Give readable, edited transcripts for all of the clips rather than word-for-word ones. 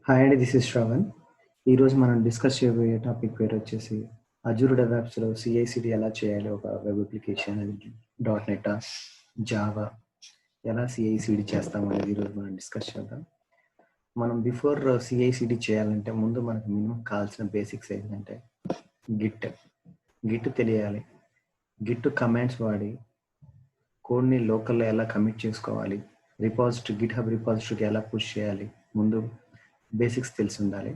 Hi అండి, this is Shravan. ఈరోజు మనం డిస్కస్ చేయబోయే టాపిక్ పేరు వచ్చేసి అజూర్ డెవాప్స్లో సిఐసిడి ఎలా చేయాలి. ఒక వెబ్ అప్లికేషన్ అది .NET, జావా ఎలా సిఐసిడి చేస్తాం అనేది ఈరోజు మనం డిస్కస్ చేద్దాం. మనం బిఫోర్ సిఐసిడి చేయాలంటే ముందు మనకు మినిమం కావాల్సిన బేసిక్స్ ఏంటంటే గిట్ తెలియాలి. గిట్ కమాండ్స్ వాడి కోడ్ని లోకల్లో ఎలా కమిట్ చేసుకోవాలి, గిట్ హబ్ రిపాజిటరీకి ఎలా పుష్ చేయాలి, ముందు బేసిక్స్ తెలిసి ఉండాలి.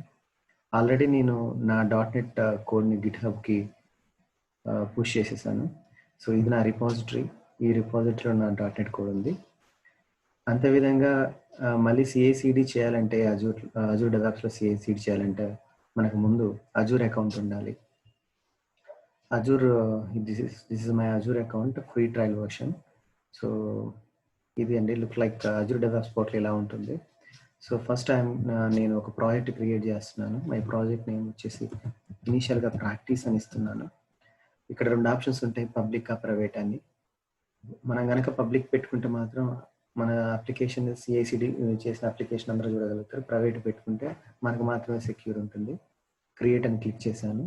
ఆల్రెడీ నేను నా .NET కోడ్ని గిట్ హబ్కి పుష్ చేసేసాను. సో ఇది నా రిపాజిటరీ. ఈ రిపాజిటరీలో నా .NET కోడ్ ఉంది. అంతేవిధంగా మళ్ళీ సిఐసిడి చేయాలంటే అజూర్ డెవాప్స్లో సిఐసిడి చేయాలంటే మనకు ముందు అజూర్ అకౌంట్ ఉండాలి. Azure this is my Azure account, free trial version. So ఇది అండి look like Azure DevOps portal ఇలా ఉంటుంది. సో ఫస్ట్ నేను ఒక ప్రాజెక్ట్ క్రియేట్ చేస్తున్నాను. మై ప్రాజెక్ట్ నేమ్ వచ్చేసి ఇనీషియల్గా ప్రాక్టీస్ అని ఇస్తున్నాను. ఇక్కడ రెండు ఆప్షన్స్ ఉంటాయి, పబ్లిక్ ప్రైవేట్ అని. మనం కనుక పబ్లిక్ పెట్టుకుంటే మాత్రం మన అప్లికేషన్ సిఐసిడి చేసిన అప్లికేషన్ అందరూ చూడగలుగుతారు. ప్రైవేట్ పెట్టుకుంటే మనకు మాత్రమే సెక్యూర్ ఉంటుంది. క్రియేట్ అని క్లిక్ చేశాను.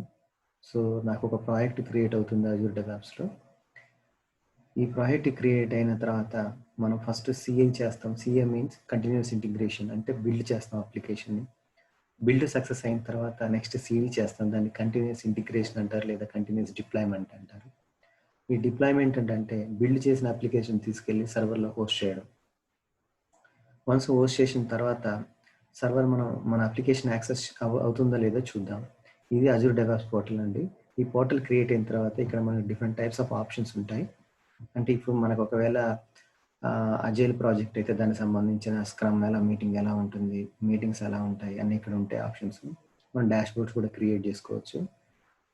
సో నాకు ఒక ప్రాజెక్ట్ క్రియేట్ అవుతుంది అజూర్ డెవాప్స్లో. ఈ ప్రాజెక్ట్ క్రియేట్ అయిన తర్వాత మనం ఫస్ట్ సిఐ చేస్తాం. సిఐ మీన్స్ కంటిన్యూస్ ఇంటిగ్రేషన్, అంటే బిల్డ్ చేస్తాం అప్లికేషన్ని. బిల్డ్ సక్సెస్ అయిన తర్వాత నెక్స్ట్ సిడి చేస్తాం. దాన్ని కంటిన్యూస్ ఇంటిగ్రేషన్ అంటారు, లేదా కంటిన్యూస్ డిప్లాయ్మెంట్ అంటారు. ఈ డిప్లాయ్మెంట్ అంటే బిల్డ్ చేసిన అప్లికేషన్ తీసుకెళ్ళి సర్వర్లో హోస్ట్ చేయడం. వన్స్ హోస్ట్ చేసిన తర్వాత సర్వర్ మన అప్లికేషన్ యాక్సెస్ అవుతుందో లేదో చూద్దాం. ఇది అజూర్ డెవాప్స్ పోర్టల్ అండి. ఈ పోర్టల్ క్రియేట్ అయిన తర్వాత ఇక్కడ మనకు డిఫరెంట్ టైప్స్ ఆఫ్ ఆప్షన్స్ ఉంటాయి. అంటే ఇప్పుడు మనకు ఒకవేళ అజైల్ ప్రాజెక్ట్ అయితే దానికి సంబంధించిన స్క్రమ్ ఎలా మీటింగ్ ఎలా ఉంటుంది, మీటింగ్స్ ఎలా ఉంటాయి అన్నీ ఇక్కడ ఉంటాయి ఆప్షన్స్. మనం డాష్ బోర్డ్స్ కూడా క్రియేట్ చేసుకోవచ్చు.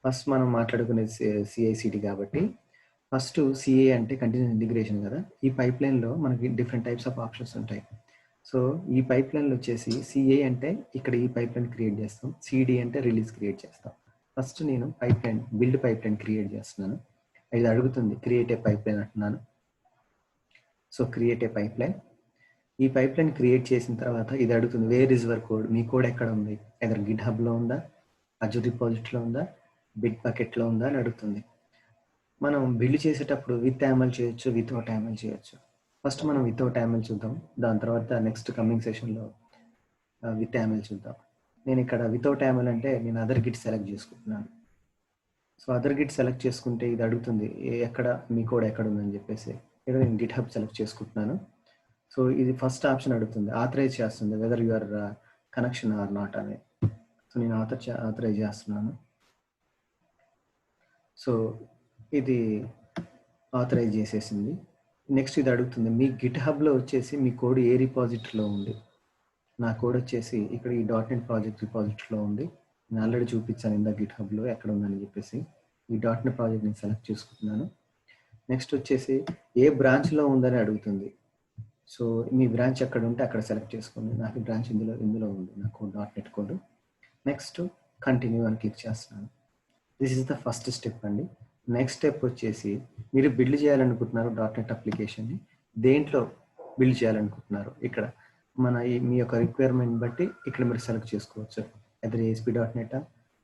ఫస్ట్ మనం మాట్లాడుకునేది సిఐసిడి కాబట్టి ఫస్ట్ సిఏ అంటే కంటిన్యూస్ ఇంటిగ్రేషన్ కదా. ఈ పైప్ లైన్లో మనకి డిఫరెంట్ టైప్స్ ఆఫ్ ఆప్షన్స్ ఉంటాయి. సో ఈ పైప్ లైన్లో వచ్చేసి సిఏ అంటే ఇక్కడ ఈ పైప్ లైన్ క్రియేట్ చేస్తాం, సిడి అంటే రిలీజ్ క్రియేట్ చేస్తాం. ఫస్ట్ నేను బిల్డ్ పైప్ లైన్ క్రియేట్ చేస్తున్నాను. ఇది అడుగుతుంది క్రియేట్ ఏ పైప్ లైన్ అంటున్నాను. So create a pipe line. ఈ పైప్ లైన్ క్రియేట్ చేసిన తర్వాత ఇది అడుగుతుంది where is your code, me code ఎక్కడ ఉంది, ఎదర్ గిట్ హబ్లో ఉందా, అజూర్ రిపాజిటరీలో ఉందా, బిట్ బకెట్లో ఉందా అని అడుగుతుంది. మనం బిల్డ్ చేసేటప్పుడు విత్ యామల్ చేయొచ్చు, వితౌట్ యామల్ చేయొచ్చు. ఫస్ట్ మనం వితౌట్ యామల్ చూద్దాం, దాని తర్వాత నెక్స్ట్ కమింగ్ సెషన్లో విత్ యామల్ చూద్దాం. నేను ఇక్కడ వితౌట్ యామల్ అంటే నేను అదర్ గిట్ సెలెక్ట్ చేసుకుంటున్నాను. సో అదర్ గిట్ సెలెక్ట్ చేసుకుంటే ఇది అడుగుతుంది ఎక్కడ మీ కోడ్ ఎక్కడ ఉందని చెప్పేసి. ఇక్కడ నేను గిట్ హబ్ సెలెక్ట్ చేసుకుంటున్నాను. సో ఇది ఫస్ట్ ఆప్షన్ అడుగుతుంది, ఆథరైజ్ చేస్తుంది weather your connection or not అని. సో నేను ఆథరైజ్ చేస్తున్నాను. సో ఇది ఆథరైజ్ చేసేసింది. నెక్స్ట్ ఇది అడుగుతుంది మీ గిట్ హబ్లో వచ్చేసి మీ కోడ్ ఏ రిపాజిటరీలో ఉంది. నా కోడ్ వచ్చేసి ఇక్కడ ఈ .NET ప్రాజెక్ట్ రిపాజిటరీలో ఉంది. నేను ఆల్రెడీ చూపించాను ఇందా గిట్ హబ్లో ఎక్కడ ఉందని చెప్పేసి. ఈ .NET ప్రాజెక్ట్ నేను సెలెక్ట్ చేసుకుంటున్నాను. నెక్స్ట్ వచ్చేసి ఏ బ్రాంచ్లో ఉందని అడుగుతుంది. సో మీ బ్రాంచ్ ఎక్కడ ఉంటే అక్కడ సెలెక్ట్ చేసుకోండి. నాకు బ్రాంచ్ ఇందులో ఉంది, నా code .NET code. Next continue అని క్లిక్ చేస్తున్నాను. This is the first step అండి. నెక్స్ట్ స్టెప్ వచ్చేసి మీరు బిల్డ్ చేయాలనుకుంటున్నారు .NET అప్లికేషన్ని. దేంట్లో బిల్డ్ చేయాలనుకుంటున్నారు ఇక్కడ మీ యొక్క రిక్వైర్మెంట్ బట్టి ఇక్కడ మీరు సెలెక్ట్ చేసుకోవచ్చు. ఎదర్ ASP.NET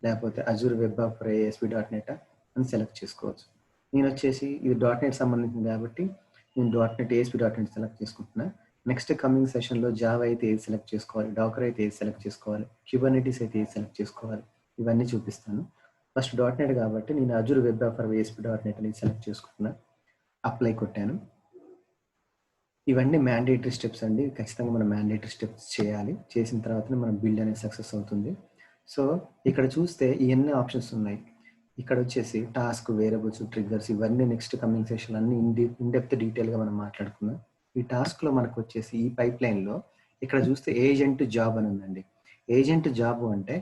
లేకపోతే అజూర్ వెబ్ ఫర్ ASP.NET అని సెలెక్ట్ చేసుకోవచ్చు. నేను వచ్చేసి ఇది .NET సంబంధించింది కాబట్టి నేను ASP.NET సెలెక్ట్ చేసుకుంటున్నా. నెక్స్ట్ కమింగ్ సెషన్లో జావా అయితే ఏది సెలెక్ట్ చేసుకోవాలి, డాకర్ అయితే ఏది సెలెక్ట్ చేసుకోవాలి, క్యూబర్నెటీస్ అయితే ఏది సెలెక్ట్ చేసుకోవాలి, ఇవన్నీ చూపిస్తాను. ఫస్ట్ .NET కాబట్టి నేను అజూర్ వెబ్ ఫర్ ASP.NET అని సెలెక్ట్ చేసుకుంటున్నా. అప్లై కొట్టాను. ఇవన్నీ మ్యాండేటరీ స్టెప్స్ అండి. ఖచ్చితంగా మనం మ్యాండేటరీ స్టెప్స్ చేయాలి. చేసిన తర్వాతనే మనం బిల్డ్ అనేది సక్సెస్ అవుతుంది. సో ఇక్కడ చూస్తే ఇవన్నీ ఆప్షన్స్ ఉన్నాయి. ఇక్కడ వచ్చేసి టాస్క్, వేరియబుల్స్, ట్రిగ్గర్స్ ఇవన్నీ నెక్స్ట్ కమింగ్ సెషన్ అన్ని ఇన్డెప్త్ డీటెయిల్గా మనం మాట్లాడుకుందాం. ఈ టాస్క్లో మనకు వచ్చేసి ఈ పైప్ లైన్లో ఇక్కడ చూస్తే ఏజెంట్ జాబ్ అని ఉందండి. ఏజెంట్ జాబ్ అంటే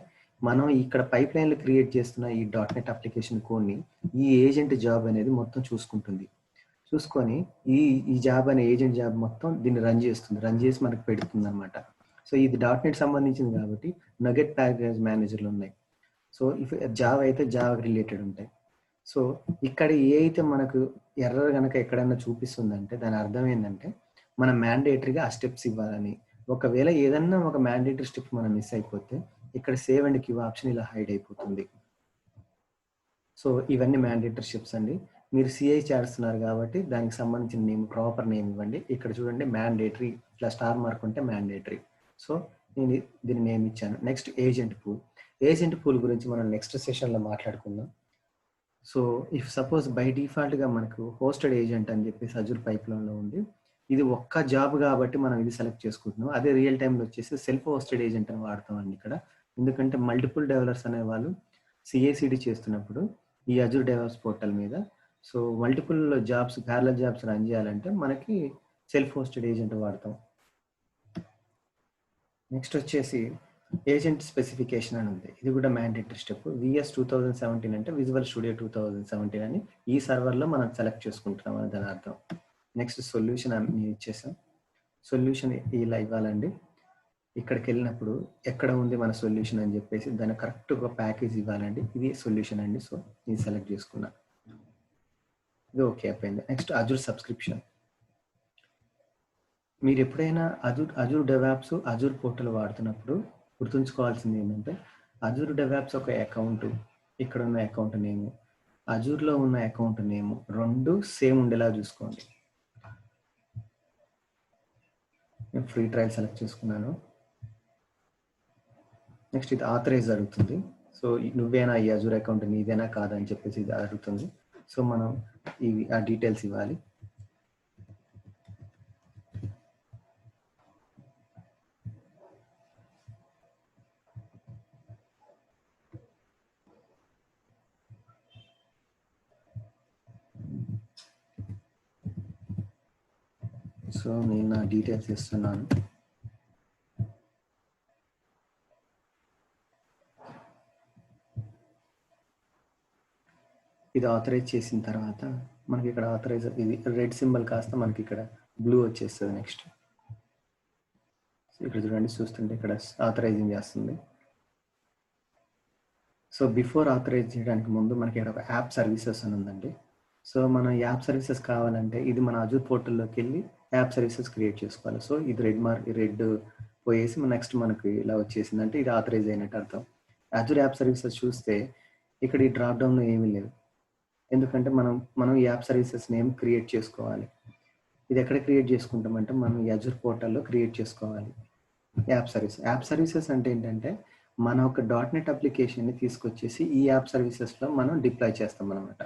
మనం ఇక్కడ పైప్ లైన్లో క్రియేట్ చేస్తున్న ఈ .NET అప్లికేషన్ కోడ్ని ఈ ఏజెంట్ జాబ్ అనేది మొత్తం చూసుకొని ఈ జాబ్ అనే ఏజెంట్ జాబ్ మొత్తం దీన్ని రన్ చేసి మనకు పెడుతుంది అనమాట. సో ఇది .NET సంబంధించింది కాబట్టి నగెట్ ప్యాకేజ్ మేనేజర్లు ఉన్నాయి. సో ఇఫ్ జావా అయితే జావా రిలేటెడ్ ఉంటాయి. సో ఇక్కడ ఏ అయితే మనకు ఎర్రర్ కనుక ఎక్కడైనా చూపిస్తుందంటే దాని అర్థం ఏంటంటే మనం మ్యాండేటరీగా ఆ స్టెప్స్ ఇవ్వాలని. ఒకవేళ ఏదన్నా ఒక మ్యాండేటరీ స్టెప్ మనం మిస్ అయిపోతే ఇక్కడ సేవ్ అండ్ క్యూ ఆప్షన్ ఇలా హైడ్ అయిపోతుంది. సో ఇవన్నీ మ్యాండేటరీ స్టెప్స్ అండి. మీరు సిఐ చేస్తున్నారు కాబట్టి దానికి సంబంధించిన నేమ్, ప్రాపర్ నేమ్ ఇవ్వండి. ఇక్కడ చూడండి మ్యాండేటరీ ఇట్లా స్టార్ మార్క్ ఉంటే మ్యాండేటరీ. సో నేను దీని నేమ్ ఇచ్చాను. Next agent pool. Agent pool గురించి మనం నెక్స్ట్ సెషన్లో మాట్లాడుకుందాం. సో ఇఫ్ సపోజ్ బై డిఫాల్ట్గా మనకు హోస్టెడ్ ఏజెంట్ అని చెప్పేసి అజూర్ పైప్లైన్లో ఉంది. ఇది ఒక్క జాబ్ కాబట్టి మనం ఇది సెలెక్ట్ చేసుకుంటున్నాం. అదే రియల్ టైంలో వచ్చేసి సెల్ఫ్ హోస్టెడ్ ఏజెంట్ అని వాడతామండి ఇక్కడ. ఎందుకంటే మల్టిపుల్ డెవలపర్స్ అనే వాళ్ళు సిఏసిడి చేస్తున్నప్పుడు ఈ అజూర్ డెవలప్స్ పోర్టల్ మీద so multiple jobs, parallel jobs run చేయాలంటే మనకి సెల్ఫ్ హోస్టెడ్ ఏజెంట్ వాడతాం. నెక్స్ట్ వచ్చేసి ఏజెంట్ స్పెసిఫికేషన్ అని ఉంది. ఇది కూడా మ్యాండేటరీ స్టెప్. విఎస్ 2017 అంటే విజువల్ స్టూడియో 2017 అని ఈ సర్వర్లో మనం సెలెక్ట్ చేసుకుంటున్నాం అని దాని అర్థం. నెక్స్ట్ సొల్యూషన్ నేను ఇచ్చేసాం. సొల్యూషన్ ఇలా ఇవ్వాలండి. ఇక్కడికి వెళ్ళినప్పుడు ఎక్కడ ఉంది మన సొల్యూషన్ అని చెప్పేసి దాన్ని కరెక్ట్ ఒక ప్యాకేజ్ ఇవ్వాలండి. ఇది సొల్యూషన్ అండి. సో నేను సెలెక్ట్ చేసుకున్నా. ఇది ఓకే అయిపోయింది. Next Azure subscription. మీరు ఎప్పుడైనా అజూర్ డెవాప్స్, అజూర్ పోర్టల్ వాడుతున్నప్పుడు గుర్తుంచుకోవాల్సింది ఏంటంటే అజూర్ డెవాప్స్ ఒక అకౌంట్, ఇక్కడ ఉన్న అకౌంట్ నేము, అజూర్లో ఉన్న అకౌంట్ నేము రెండు సేమ్ ఉండేలా చూసుకోండి. నేను ఫ్రీ ట్రయల్ సెలెక్ట్ చేసుకున్నాను. నెక్స్ట్ ఇది ఆథరైజ్ అడుగుతుంది. సో నువ్వేనా ఈ అజూర్ అకౌంట్ నీదేనా కాదని చెప్పేసి ఇది అడుగుతుంది. సో మనం ఇవి ఆ డీటెయిల్స్ ఇవ్వాలి. సో నేను నా డీటెయిల్స్ ఇస్తున్నాను. ఇది ఆథరైజ్ చేసిన తర్వాత మనకి ఇక్కడ ఆథరైజ్ ఇది రెడ్ సింబల్ కాస్త మనకి ఇక్కడ బ్లూ వచ్చేస్తుంది. నెక్స్ట్ ఇక్కడ చూడండి, చూస్తుంటే ఇక్కడ ఆథరైజింగ్ చేస్తుంది. సో బిఫోర్ ఆథరైజ్ చేయడానికి ముందు మనకి ఇక్కడ ఒక యాప్ సర్వీసెస్ అని ఉందండి. సో మన యాప్ సర్వీసెస్ కావాలంటే ఇది మన అజూర్ పోర్టల్లోకి వెళ్ళి యాప్ సర్వీసెస్ క్రియేట్ చేసుకోవాలి. సో ఇది రెడ్ పోయేసి నెక్స్ట్ మనకి ఇలా వచ్చేసింది అంటే ఇది ఆథరైజ్ అయినట్టు అర్థం. అజూర్ యాప్ సర్వీసెస్ చూస్తే ఇక్కడ ఈ డ్రాప్ డౌన్లో ఏమీ లేవు. ఎందుకంటే మనం ఈ యాప్ సర్వీసెస్ నేమ్ క్రియేట్ చేసుకోవాలి. ఇది ఎక్కడ క్రియేట్ చేసుకుంటామంటే మనం ఈ అజూర్ పోర్టల్లో క్రియేట్ చేసుకోవాలి యాప్ సర్వీసెస్ అంటే ఏంటంటే మన ఒక .NET అప్లికేషన్ని తీసుకొచ్చేసి ఈ యాప్ సర్వీసెస్లో మనం డిప్లాయ్ చేస్తాం అన్నమాట.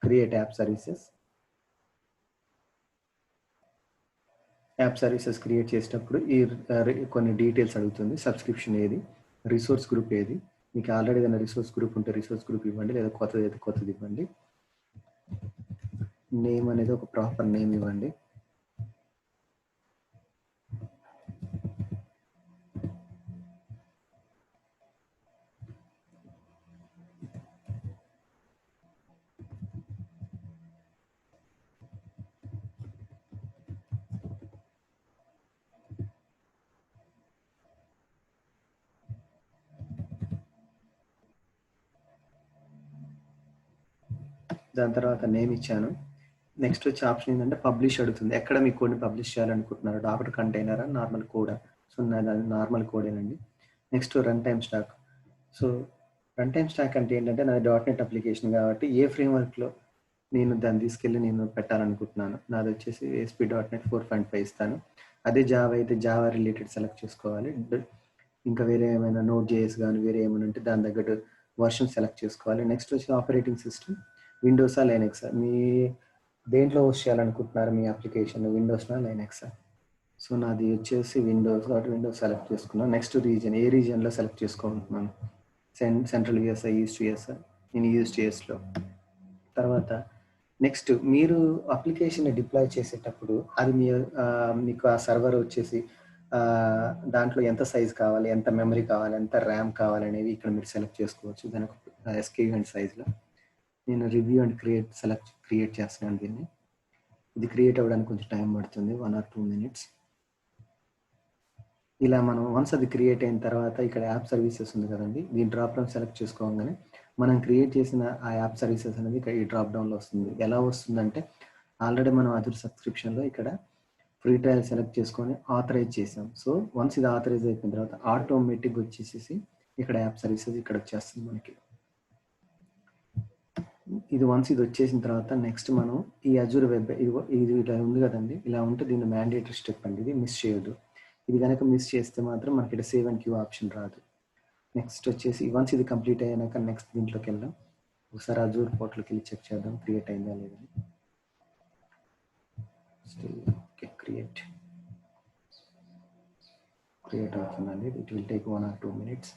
క్రియేట్ యాప్ సర్వీసెస్ క్రియేట్ చేసేటప్పుడు ఈ కొన్ని డీటెయిల్స్ అడుగుతుంది. సబ్స్క్రిప్షన్ ఏది, రిసోర్స్ గ్రూప్ ఏది, మీకు ఆల్రెడీ ఏదైనా రిసోర్స్ గ్రూప్ ఉంటే రిసోర్స్ గ్రూప్ ఇవ్వండి, లేదా కొత్తది ఇవ్వండి. నేమ్ అనేది ఒక ప్రాపర్ నేమ్ ఇవ్వండి. దాని తర్వాత నేమ్ ఇచ్చాను. నెక్స్ట్ వచ్చే ఆప్షన్ ఏంటంటే పబ్లిష్ అడుగుతుంది. ఎక్కడ మీ కోడ్ని పబ్లిష్ చేయాలనుకుంటున్నారు, డాక్టర్ కంటైనరా, నార్మల్ కోడా? సో నాది నార్మల్ కోడేనండి. Next runtime stack. So runtime stack అంటే ఏంటంటే నాది .NET అప్లికేషన్ కాబట్టి ఏ ఫ్రేమ్వర్క్లో నేను దాన్ని తీసుకెళ్ళి నేను పెట్టాలనుకుంటున్నాను. నాది వచ్చేసి ASP.NET 4.5 ఇస్తాను. అదే జావా అయితే జావా రిలేటెడ్ సెలెక్ట్ చేసుకోవాలి. ఇంకా వేరే ఏమైనా Node.js కానీ వేరే ఏమైనా ఉంటే దాని తగ్గట్టు వర్షన్ సెలెక్ట్ చేసుకోవాలి. నెక్స్ట్ వచ్చి ఆపరేటింగ్ సిస్టమ్, విండోసా లైనెక్సా, మీ దేంట్లో హోస్ట్ చేయాలనుకుంటున్నారు మీ అప్లికేషన్, విండోస్నా లైనెక్సా? సో నాది వచ్చేసి విండోస్ కాబట్టి విండోస్ సెలెక్ట్ చేసుకున్నాను. నెక్స్ట్ రీజన్, ఏ రీజన్లో సెలెక్ట్ చేసుకుంటున్నాను, సెంట్రల్ యూఎస్ఆ, ఈస్ట్ యూఎస్ఆ? నేను ఈస్ట్ యూఎస్లో. తర్వాత నెక్స్ట్ మీరు అప్లికేషన్ డిప్లాయ్ చేసేటప్పుడు అది మీకు ఆ సర్వర్ వచ్చేసి దాంట్లో ఎంత సైజ్ కావాలి, ఎంత మెమరీ కావాలి, ఎంత ర్యామ్ కావాలి అనేవి ఇక్కడ మీరు సెలెక్ట్ చేసుకోవచ్చు. దాని ఒక SKU అండ్ సైజ్లో. నేను రివ్యూ అండ్ క్రియేట్ చేస్తున్నాను దీన్ని. ఇది క్రియేట్ అవ్వడానికి కొంచెం టైం పడుతుంది, 1 or 2 minutes. ఇలా మనం వన్స్ అది క్రియేట్ అయిన తర్వాత ఇక్కడ యాప్ సర్వీసెస్ ఉంది కదండి, దీని డ్రాప్ డౌన్ సెలెక్ట్ చేసుకోగానే మనం క్రియేట్ చేసిన ఆ యాప్ సర్వీసెస్ అనేది ఈ డ్రాప్ డౌన్లో వస్తుంది. ఎలా వస్తుందంటే ఆల్రెడీ మనం అజూర్ సబ్స్క్రిప్షన్లో ఇక్కడ ఫ్రీ ట్రయల్ సెలెక్ట్ చేసుకొని ఆథరైజ్ చేసాం. సో వన్స్ ఇది ఆథరైజ్ అయిపోయిన తర్వాత ఆటోమేటిక్గా వచ్చేసేసి ఇక్కడ యాప్ సర్వీసెస్ ఇక్కడ వచ్చేస్తుంది మనకి. ఇది వన్స్ ఇది వచ్చేసిన తర్వాత నెక్స్ట్ మనం ఈ అజూర్ వెబ్ ఇది ఇలా ఉంది కదండి, ఇలా ఉంటే దీన్ని మ్యాండేటరీ స్టెప్ అండి, ఇది మిస్ చేయొద్దు. ఇది కనుక మిస్ చేస్తే మాత్రం మనకి ఇక్కడ సేవ్ అండ్ క్యూ ఆప్షన్ రాదు. నెక్స్ట్ వచ్చేసి వన్స్ ఇది కంప్లీట్ అయ్యాక నెక్స్ట్ దీంట్లోకి వెళ్దాం. ఒకసారి అజూర్ పోర్టల్కి వెళ్ళి చెక్ చేద్దాం క్రియేట్ అయిందా లేదని. ఓకే, క్రియేట్ అవుతుందండి. It will take 1 or 2 minutes.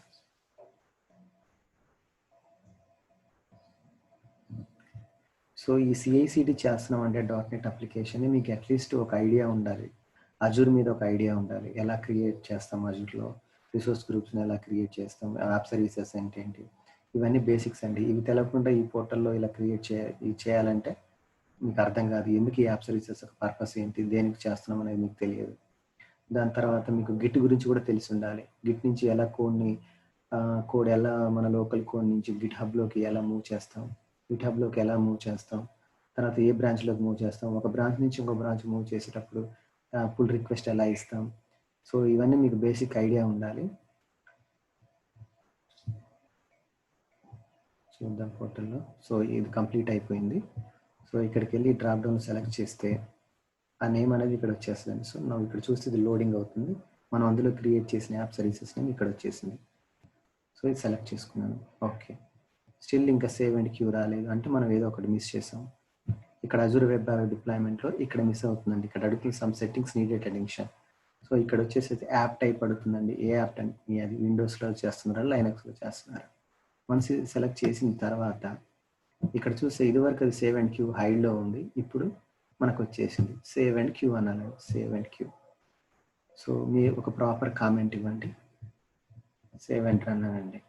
So ఈ CI/CD చేస్తున్నాం అంటే .NET అప్లికేషన్ మీకు అట్లీస్ట్ ఒక ఐడియా ఉండాలి, అజూర్ మీద ఒక ఐడియా ఉండాలి. ఎలా క్రియేట్ చేస్తాం, అజూర్లో రిసోర్స్ గ్రూప్స్ని ఎలా క్రియేట్ చేస్తాం, యాప్ సర్వీసెస్ ఏంటి, ఇవన్నీ బేసిక్స్ అండి. ఇవి తెలవకుండా ఈ పోర్టల్లో ఇలా క్రియేట్ చేయాలంటే మీకు అర్థం కాదు. ఎందుకు ఈ యాప్ సర్వీసెస్ పర్పస్ ఏంటి, దేనికి చేస్తున్నాం అనేది మీకు తెలియదు. దాని తర్వాత మీకు గిట్ గురించి కూడా తెలిసి ఉండాలి. గిట్ నుంచి ఎలా కోడ్ ఎలా మన లోకల్ కోడ్ నుంచి గిట్ హబ్లోకి ఎలా మూవ్ చేస్తాం, గిట్ హబ్లోకి ఎలా మూవ్ చేస్తాం, తర్వాత ఏ బ్రాంచ్లోకి మూవ్ చేస్తాం, ఒక బ్రాంచ్ నుంచి ఇంకో బ్రాంచ్ మూవ్ చేసేటప్పుడు పుల్ రిక్వెస్ట్ ఎలా ఇస్తాం. సో ఇవన్నీ మీకు బేసిక్ ఐడియా ఉండాలి. చూద్దాం పోర్టల్లో. సో ఇది కంప్లీట్ అయిపోయింది. సో ఇక్కడికి వెళ్ళి డ్రాప్ డౌన్ సెలెక్ట్ చేస్తే ఆ నేమ్ అనేది ఇక్కడ వచ్చేస్తుంది. సో మనం ఇక్కడ చూస్తే ఇది లోడింగ్ అవుతుంది. మనం అందులో క్రియేట్ చేసిన యాప్ సర్వీసెస్ నేమ్ ఇక్కడ వచ్చేసింది. సో ఇది సెలెక్ట్ చేసుకున్నాను. ఓకే, స్టిల్ ఇంకా సేవ్ అండ్ క్యూ రాలేదు అంటే మనం ఏదో ఒకటి మిస్ చేసాం. ఇక్కడ అజూర్ వెబ్ డిప్లాయ్మెంట్లో ఇక్కడ మిస్ అవుతుందండి. ఇక్కడ అడుగుతుంది some settings needed addition. So ఇక్కడ వచ్చేసి యాప్ టైప్ అడుగుతుందండి. ఏ యాప్ అంటే అది విండోస్లో చేస్తున్నారా లైనక్స్లో చేస్తున్నారా. వన్స్ ఇది సెలెక్ట్ చేసిన తర్వాత ఇక్కడ చూస్తే ఇదివరకు అది సేవ్ అండ్ క్యూ హైడ్లో ఉంది, ఇప్పుడు మనకు వచ్చేసింది సేవ్ అండ్ క్యూ అనాలి. Save and queue. సో మీరు ఒక ప్రాపర్ కామెంట్ ఇవ్వండి. సేవ్ అండ్ రన్ అనండి.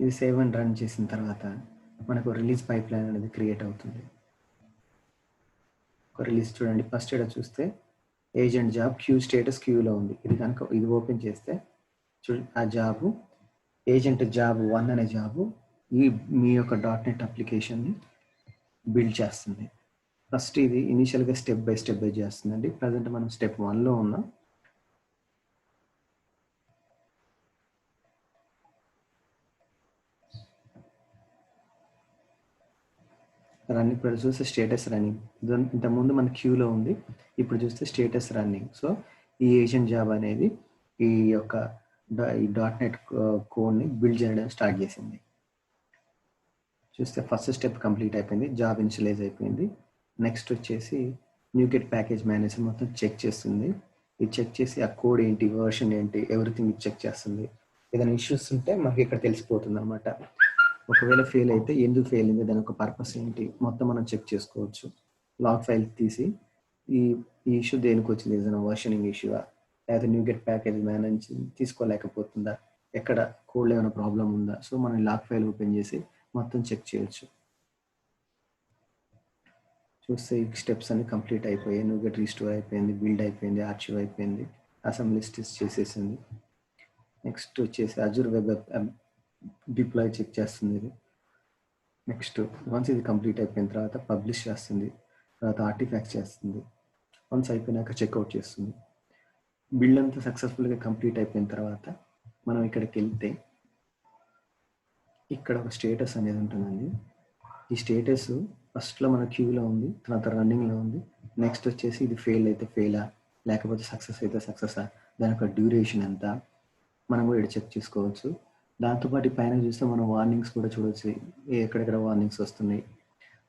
ఇది సేవ్ అండ్ రన్ చేసిన తర్వాత మనకు రిలీజ్ పైప్ లైన్ అనేది క్రియేట్ అవుతుంది. ఒక రిలీజ్ చూడండి. ఫస్ట్ ఇక్కడ చూస్తే ఏజెంట్ జాబ్ క్యూ స్టేటస్ క్యూలో ఉంది. ఇది కనుక ఇది ఓపెన్ చేస్తే చూడండి, ఆ జాబు ఏజెంట్ జాబ్ 1 అనే జాబు మీ యొక్క .NET అప్లికేషన్ని బిల్డ్ చేస్తుంది. ఫస్ట్ ఇది ఇనిషియల్గా స్టెప్ బై స్టెప్ చేస్తుందండి. ప్రజెంట్ మనం స్టెప్ 1లో ఉన్నాం. రన్నింగ్ ఇప్పుడు చూస్తే స్టేటస్ రన్నింగ్. ఇంతకుముందు మన క్యూలో ఉంది, ఇప్పుడు చూస్తే స్టేటస్ రన్నింగ్. సో ఈ ఏజెంట్ జాబ్ అనేది ఈ యొక్క ఈ .NET కోడ్ని బిల్డ్ చేయడం స్టార్ట్ చేసింది. చూస్తే ఫస్ట్ స్టెప్ కంప్లీట్ అయిపోయింది, జాబ్ ఇనిషియలైజ్ అయిపోయింది. నెక్స్ట్ వచ్చేసి న్యూగెట్ ప్యాకేజ్ మేనేజర్ మొత్తం చెక్ చేస్తుంది. ఇది చెక్ చేసి ఆ కోడ్ ఏంటి, వర్షన్ ఏంటి, ఎవ్రీథింగ్ చెక్ చేస్తుంది. ఏదైనా ఇష్యూస్ ఉంటే మనకి ఇక్కడ తెలిసిపోతుంది అనమాట. ఒకవేళ ఫెయిల్ అయితే ఎందుకు ఫెయిల్ అయింది, దాని ఒక పర్పస్ ఏంటి మొత్తం మనం చెక్ చేసుకోవచ్చు. లాగ్ ఫైల్ తీసి ఈ ఇష్యూ దేనికి వచ్చింది, ఏదైనా వర్షనింగ్ ఇష్యూవా, లేకపోతే న్యూగెట్ ప్యాకేజ్ మేనేజ్ తీసుకోలేకపోతుందా, ఎక్కడ కోడ్లో ఏమైనా ప్రాబ్లం ఉందా. సో మనం లాగ్ ఫైల్ ఓపెన్ చేసి మొత్తం చెక్ చేయొచ్చు. చూస్తే ఈ స్టెప్స్ అన్ని కంప్లీట్ అయిపోయాయి. న్యూగెట్ రీస్టోర్ అయిపోయింది, బిల్డ్ అయిపోయింది, ఆర్చివ్ అయిపోయింది, అసెంబ్లీ టెస్ట్ చేసేసింది. నెక్స్ట్ వచ్చేసి అజూర్ వెబ్ డిప్లాయ్ చెక్ చేస్తుంది ఇది. నెక్స్ట్ వన్స్ ఇది కంప్లీట్ అయిపోయిన తర్వాత పబ్లిష్ చేస్తుంది, తర్వాత ఆర్టిఫాక్ట్ చేస్తుంది. వన్స్ అయిపోయినాక చెక్అవుట్ చేస్తుంది. బిల్డ్ అంతా సక్సెస్ఫుల్గా కంప్లీట్ అయిపోయిన తర్వాత మనం ఇక్కడికి వెళ్తే ఇక్కడ ఒక స్టేటస్ అనేది ఉంటుందండి. ఈ స్టేటస్ ఫస్ట్లో మన క్యూలో ఉంది, తర్వాత రన్నింగ్లో ఉంది. నెక్స్ట్ వచ్చేసి ఇది ఫెయిల్ అయితే ఫెయిలా, లేకపోతే సక్సెస్ అయితే సక్సెసా, దాని యొక్క డ్యూరేషన్ ఎంత మనం కూడా ఇక్కడ చెక్ చేసుకోవచ్చు. దాంతోపాటు పైన చూస్తే మనం వార్నింగ్స్ కూడా చూడవచ్చు, ఎక్కడెక్కడ వార్నింగ్స్ వస్తున్నాయి.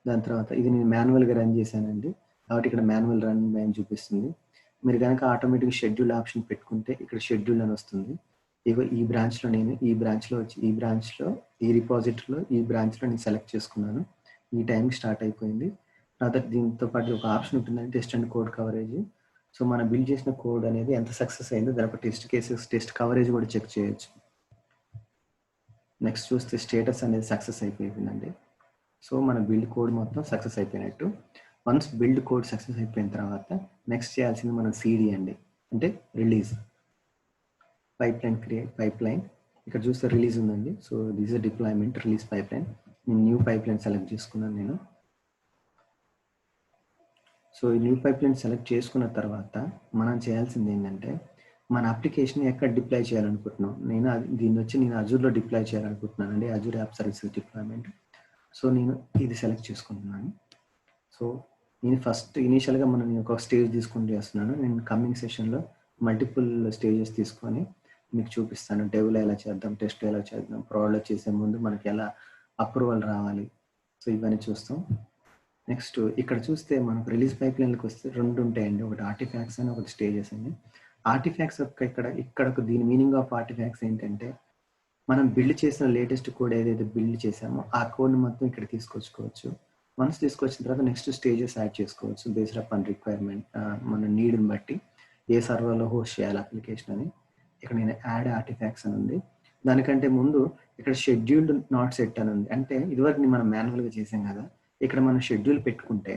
దాని తర్వాత ఇది నేను మాన్యువల్గా రన్ చేశానండి కాబట్టి ఇక్కడ మాన్యువల్ రన్ అని చూపిస్తుంది. మీరు కనుక ఆటోమేటిక్ షెడ్యూల్ ఆప్షన్ పెట్టుకుంటే ఇక్కడ షెడ్యూల్ అని వస్తుంది. ఇగో ఈ బ్రాంచ్లో నేను ఈ బ్రాంచ్లో ఈ రిపాజిటరీలో ఈ బ్రాంచ్లో నేను సెలెక్ట్ చేసుకున్నాను. ఈ టైంకి స్టార్ట్ అయిపోయింది. తర్వాత దీంతో పాటు ఒక ఆప్షన్ ఉంటుందండి, test and code coverage. So మనం బిల్డ్ చేసిన కోడ్ అనేది ఎంత సక్సెస్ అయిందో దాని ఒక టెస్ట్ కేసెస్ టెస్ట్ కవరేజ్ కూడా చెక్ చేయొచ్చు. నెక్స్ట్ చూస్తే స్టేటస్ అనేది సక్సెస్ అయిపోయిందండి. సో మన బిల్డ్ కోడ్ మొత్తం సక్సెస్ అయిపోయినట్టు. వన్స్ బిల్డ్ కోడ్ సక్సెస్ అయిపోయిన తర్వాత నెక్స్ట్ చేయాల్సింది మనం సిడి అండి, అంటే రిలీజ్ పైప్ లైన్. ఇక్కడ చూస్తే రిలీజ్ ఉందండి. So this is deployment release pipe line. నేను న్యూ పైప్ లైన్ సెలెక్ట్ చేసుకున్నాను. నేను సో ఈ న్యూ పైప్లైన్ సెలెక్ట్ చేసుకున్న తర్వాత మనం చేయాల్సింది ఏంటంటే మన అప్లికేషన్ ఎక్కడ డిప్లాయ్ చేయాలనుకుంటున్నాం. దీన్ని వచ్చి నేను అజూర్లో డిప్లాయ్ చేయాలనుకుంటున్నాను అండి, Azure app services deployment. So నేను ఇది సెలెక్ట్ చేసుకుంటున్నాను. సో నేను ఫస్ట్ ఇనీషియల్గా నేను ఒక స్టేజ్ తీసుకొని చేస్తున్నాను. నేను కమింగ్ సెషన్లో మల్టిపుల్ స్టేజెస్ తీసుకొని మీకు చూపిస్తాను. డెవలో ఎలా చేద్దాం, టెస్ట్ ఎలా చేద్దాం, ప్రోడలో చేసే ముందు మనకి ఎలా అప్రూవల్ రావాలి, సో ఇవన్నీ చూస్తాం. నెక్స్ట్ ఇక్కడ చూస్తే మనకు రిలీజ్ పైప్లైన్కి వస్తే 2 ఉంటాయండి, ఒకటి ఆర్టిఫాక్ట్స్ అని ఒకటి స్టేజెస్ అండి. ఆర్టిఫాక్ట్స్ ఇక్కడ దీని మీనింగ్ ఆఫ్ ఆర్టిఫాక్ట్స్ ఏంటంటే మనం బిల్డ్ చేసిన లేటెస్ట్ కోడ్ ఏదైతే బిల్డ్ చేసామో ఆ కోడ్ని మొత్తం ఇక్కడ తీసుకొచ్చుకోవచ్చు. వన్స్ తీసుకొచ్చిన తర్వాత నెక్స్ట్ స్టేజెస్ యాడ్ చేసుకోవచ్చు బేస్డ్ అప్ ఆన్ రిక్వైర్మెంట్, మన నీడ్ని బట్టి ఏ సర్వర్లో హోస్ట్ చేయాలి అప్లికేషన్ అని. ఇక్కడ నేను యాడ్ ఆర్టిఫాక్ట్స్ అని ఉంది. దానికంటే ముందు ఇక్కడ షెడ్యూల్డ్ నాట్ సెట్ అని ఉంది. అంటే ఇదివరకు మనం మాన్యువల్గా చేసాం కదా, ఇక్కడ మనం షెడ్యూల్ పెట్టుకుంటే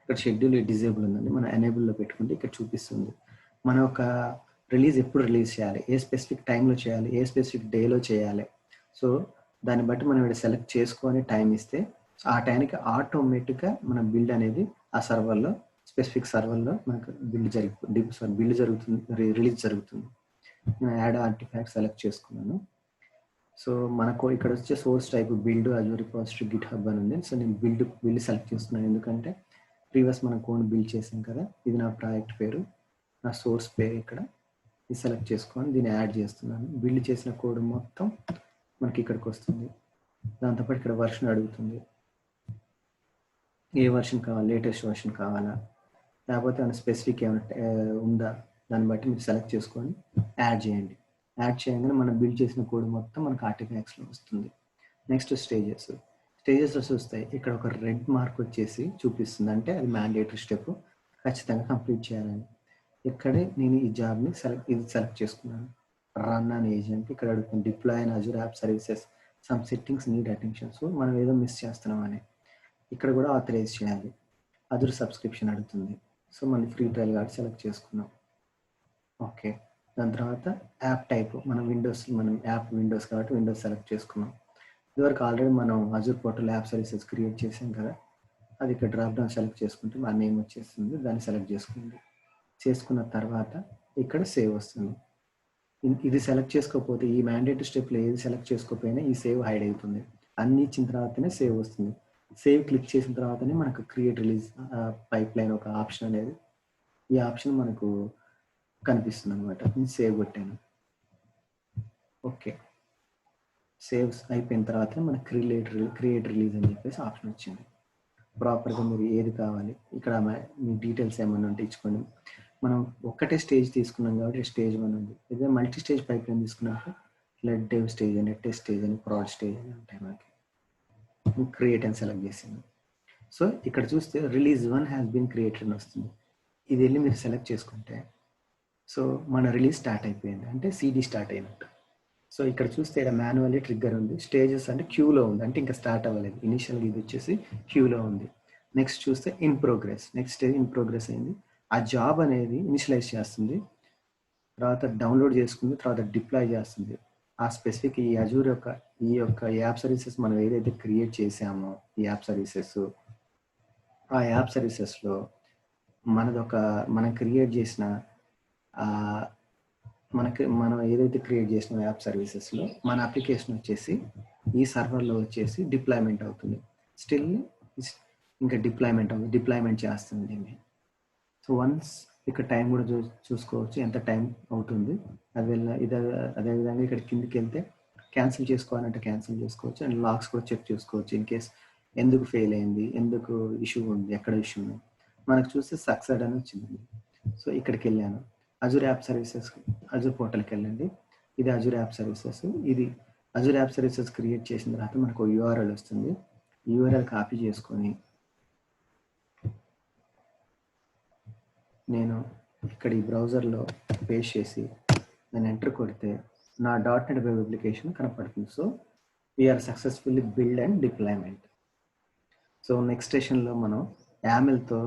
ఇక్కడ షెడ్యూల్ డిజేబుల్ ఉందండి, మనం ఎనేబుల్లో పెట్టుకుంటే ఇక్కడ చూపిస్తుంది మన ఒక రిలీజ్ ఎప్పుడు రిలీజ్ చేయాలి, ఏ స్పెసిఫిక్ టైంలో చేయాలి, ఏ స్పెసిఫిక్ డేలో చేయాలి. సో దాన్ని బట్టి మనం ఇక్కడ సెలెక్ట్ చేసుకొని టైం ఇస్తే ఆ టైంకి ఆటోమేటిక్గా మన బిల్డ్ అనేది ఆ సర్వర్లో స్పెసిఫిక్ సర్వర్లో మనకు బిల్డ్ జరుగుతుంది, రిలీజ్ జరుగుతుంది. నేను యాడ్ ఆర్టిఫాక్ట్ సెలెక్ట్ చేసుకున్నాను. సో మనకు ఇక్కడ వచ్చే source type build, Azure repository, Git hub అని ఉంది. సో నేను బిల్డ్ సెలెక్ట్ చేస్తున్నాను, ఎందుకంటే ప్రీవియస్ మనం కోడ్ బిల్డ్ చేసాం కదా, ఇది నా ప్రాజెక్ట్ పేరు, నా సోర్స్ పేరు. ఇక్కడ ఇది సెలెక్ట్ చేసుకొని దీన్ని యాడ్ చేస్తున్నాను. బిల్డ్ చేసిన కోడ్ మొత్తం మనకి ఇక్కడికి వస్తుంది. దాంతోపాటు ఇక్కడ వర్షన్ అడుగుతుంది, ఏ వర్షన్ కావాలి, లేటెస్ట్ వర్షన్ కావాలా, లేకపోతే ఏమైనా స్పెసిఫిక్ ఏమైనా ఉందా, దాన్ని బట్టి మీరు సెలెక్ట్ చేసుకొని యాడ్ చేయండి. యాడ్ చేయగానే మనం బిల్డ్ చేసిన కోడ్ మొత్తం మనకు ఆర్టిఫాక్ట్స్లో వస్తుంది. నెక్స్ట్ స్టేజెస్లో చూస్తాయి, ఇక్కడ ఒక రెడ్ మార్క్ వచ్చేసి చూపిస్తుంది, అంటే అది మ్యాండేటరీ స్టెప్, ఖచ్చితంగా కంప్లీట్ చేయాలని. ఇక్కడే నేను ఈ జాబ్ని సెలెక్ట్ చేసుకున్నాను. రన్ అనే ఏజెంట్ ఇక్కడ అడుగుతుంది, deploy and Azure app services some settings need attention. So మనం ఏదో మిస్ చేస్తున్నాం అని ఇక్కడ కూడా ఆథరైజ్ చేయాలి. అజూర్ సబ్స్క్రిప్షన్ అడుగుతుంది. సో మళ్ళీ ఫ్రీ ట్రయల్ కాబట్టి సెలెక్ట్ చేసుకున్నాం. ఓకే, దాని తర్వాత యాప్ టైప్ మనం యాప్ విండోస్ కాబట్టి విండోస్ సెలెక్ట్ చేసుకున్నాం. ఇదివరకు ఆల్రెడీ మనం Azure portal app services create చేసాం కదా, అది ఇక్కడ డ్రాప్ డౌన్ సెలెక్ట్ చేసుకుంటే మా నేమ్ వచ్చేస్తుంది, దాన్ని సెలెక్ట్ చేసుకున్న తర్వాత ఇక్కడ సేవ్ వస్తుంది. ఇది సెలెక్ట్ చేసుకోకపోతే ఈ మ్యాండేటరీ స్టెప్లో ఏది సెలెక్ట్ చేసుకోకపోయినా ఈ సేవ్ హైడ్ అవుతుంది. అన్ని ఇచ్చిన తర్వాతనే సేవ్ వస్తుంది. సేవ్ క్లిక్ చేసిన తర్వాతనే మనకు క్రియేట్ రిలీజ్ పైప్లైన్ ఒక ఆప్షన్ అనేది, ఈ ఆప్షన్ మనకు కనిపిస్తుంది అనమాట. నేను సేవ్ కొట్టాను. ఓకే, సేవ్స్ అయిపోయిన తర్వాత మనకు క్రియేట్ రిలీజ్ అని చెప్పేసి ఆప్షన్ వచ్చింది. ప్రాపర్గా మీరు ఏది కావాలి ఇక్కడ మీ డీటెయిల్స్ ఏమైనా ఉంటే ఇచ్చుకోండి. మనం ఒక్కటే స్టేజ్ తీసుకున్నాం కాబట్టి స్టేజ్ 1 ఉంది. ఇదే మల్టీ స్టేజ్ పైప్లైన్ తీసుకున్నాక లెట్ డెవ్ స్టేజ్ అని, టెస్ట్ స్టేజ్ అని, ప్రాడ్ స్టేజ్ అని ఉంటాయి మనకి. క్రియేట్ అని సెలెక్ట్ చేసింది. సో ఇక్కడ చూస్తే రిలీజ్ 1 హ్యాస్ బీన్ క్రియేటెడ్ అని వస్తుంది. ఇది వెళ్ళి మీరు సెలెక్ట్ చేసుకుంటే సో మన రిలీజ్ స్టార్ట్ అయిపోయింది, అంటే సిడి స్టార్ట్ అయినట్టు. సో ఇక్కడ చూస్తే ఇక్కడ మాన్యువల్లీ ట్రిగ్గర్ ఉంది, స్టేజెస్ అంటే క్యూలో ఉంది, అంటే ఇంకా స్టార్ట్ అవ్వలేదు. ఇనిషియల్గా ఇది వచ్చేసి క్యూలో ఉంది. నెక్స్ట్ చూస్తే in progress, next stage in progress అయింది. ఆ జాబ్ అనేది ఇనిషియలైజ్ చేస్తుంది, తర్వాత డౌన్లోడ్ చేసుకుంది, తర్వాత డిప్లాయ్ చేస్తుంది. ఆ స్పెసిఫిక్ ఈ అజూర్ ఈ యాప్ సర్వీసెస్ మనం ఏదైతే క్రియేట్ చేసామో ఈ యాప్ సర్వీసెస్, ఆ యాప్ సర్వీసెస్లో మనం క్రియేట్ చేసిన మనం ఏదైతే క్రియేట్ చేసిన యాప్ సర్వీసెస్లో మన అప్లికేషన్ వచ్చేసి ఈ సర్వర్లో వచ్చేసి డిప్లాయ్మెంట్ అవుతుంది. స్టిల్ ఇంకా డిప్లాయ్మెంట్ చేస్తుంది దీన్ని. సో వన్స్ ఇక్కడ టైం కూడా చూసుకోవచ్చు, ఎంత టైం అవుతుంది. అదేవిధంగా ఇక్కడ కిందికి వెళ్తే క్యాన్సిల్ చేసుకోవాలంటే క్యాన్సిల్ చేసుకోవచ్చు, అండ్ లాగ్స్ కూడా చెక్ చేసుకోవచ్చు. ఇన్ కేస్ ఎందుకు ఫెయిల్ అయింది, ఎందుకు ఇష్యూ ఉంది, ఎక్కడ ఇష్యూ ఉంది మనకు చూస్తే సక్సెడ్ అని వచ్చింది. సో ఇక్కడికి వెళ్ళాను, అజూర్ యాప్ సర్వీసెస్, అజూర్ పోర్టల్కి వెళ్ళండి. ఇది అజూర్ యాప్ సర్వీసెస్. ఇది అజూర్ యాప్ సర్వీసెస్ క్రియేట్ చేసిన తర్వాత మనకు యూఆర్ఎల్ వస్తుంది. యూఆర్ఎల్ కాపీ చేసుకొని నేను ఇక్కడ ఈ బ్రౌజర్లో పేస్ట్ చేసి నేను ఎంటర్ కొడితే నా .NET వెబ్ అప్లికేషన్ కనపడుతుంది. So we are successfully build and deployment. So next సెషన్లో మనం యామెల్తో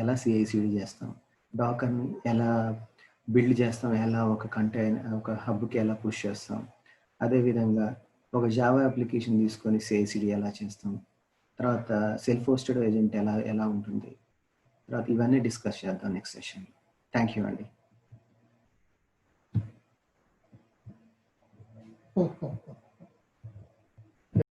ఎలా CI/CD చేస్తాం, డాకర్ని ఎలా బిల్డ్ చేస్తాం, ఎలా ఒక హబ్కి ఎలా పుష్ చేస్తాం, అదేవిధంగా ఒక జావా అప్లికేషన్ తీసుకొని CI/CD ఎలా చేస్తాం, తర్వాత సెల్ఫ్ హోస్టెడ్ ఏజెంట్ ఎలా ఉంటుంది, తర్వాత ఇవన్నీ డిస్కస్ చేద్దాం నెక్స్ట్ సెషన్. థ్యాంక్ యూ అండి.